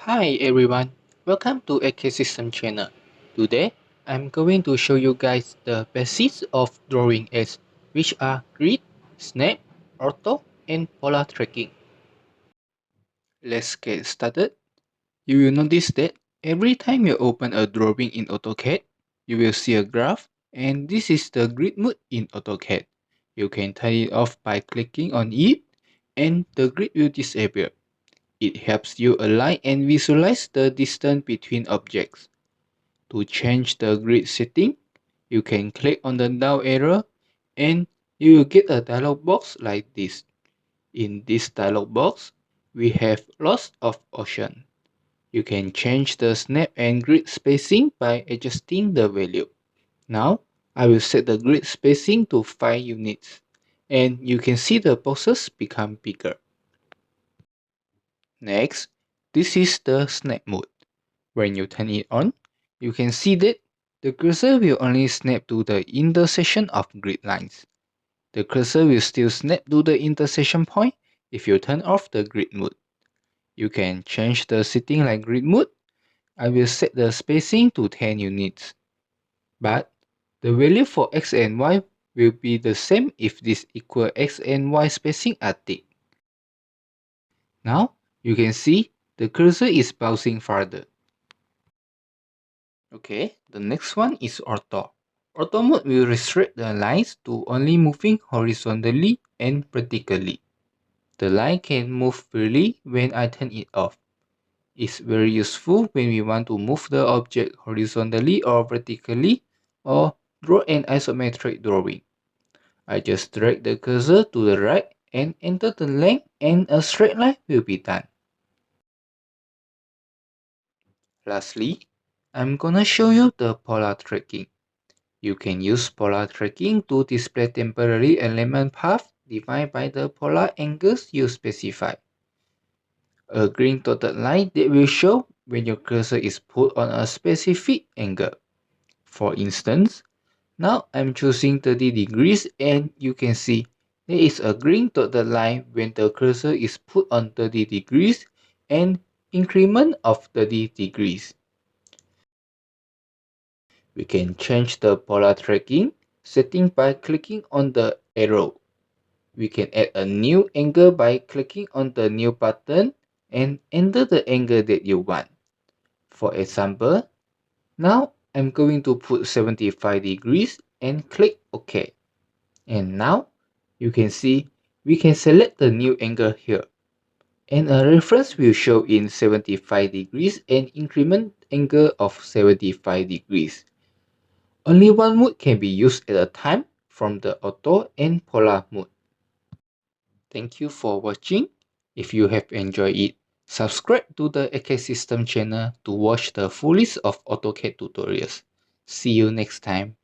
Hi everyone, welcome to AK System channel. Today, I'm going to show you guys the basics of drawing aids, which are grid, snap, ortho, and polar tracking. Let's get started. You will notice that every time you open a drawing in AutoCAD, you will see a graph, and this is the grid mode in AutoCAD. You can turn it off by clicking on it, and the grid will disappear. It helps you align and visualize the distance between objects. To change the grid setting, you can click on the down arrow and you will get a dialog box like this. In this dialog box, we have lots of options. You can change the snap and grid spacing by adjusting the value. Now, I will set the grid spacing to 5 units, and you can see the boxes become bigger. Next, this is the snap mode. When you turn it on, you can see that the cursor will only snap to the intersection of grid lines. The cursor will still snap to the intersection point if you turn off the grid mode. You can change the setting like grid mode. I will set the spacing to 10 units. But the value for X and Y will be the same if this equal X and Y spacing are ticked. Now, you can see the cursor is bouncing farther. Okay, the next one is Ortho. Ortho mode will restrict the lines to only moving horizontally and vertically. The line can move freely when I turn it off. It's very useful when we want to move the object horizontally or vertically or draw an isometric drawing. I just drag the cursor to the right and enter the length and a straight line will be done. Lastly, I'm gonna show you the polar tracking. You can use polar tracking to display temporary element path defined by the polar angles you specify. A green dotted line that will show when your cursor is put on a specific angle. For instance, now I'm choosing 30 degrees and you can see there is a green dotted line when the cursor is put on 30 degrees and increment of 30 degrees. We can change the polar tracking setting by clicking on the arrow. We can add a new angle by clicking on the new button and enter the angle that you want. For example, now I'm going to put 75 degrees and click OK. And now you can see we can select the new angle here. And a reference will show in 75 degrees and increment angle of 75 degrees. Only one mode can be used at a time from the auto and polar mode. Thank you for watching. If you have enjoyed it, subscribe to the AK System channel to watch the full list of AutoCAD tutorials. See you next time.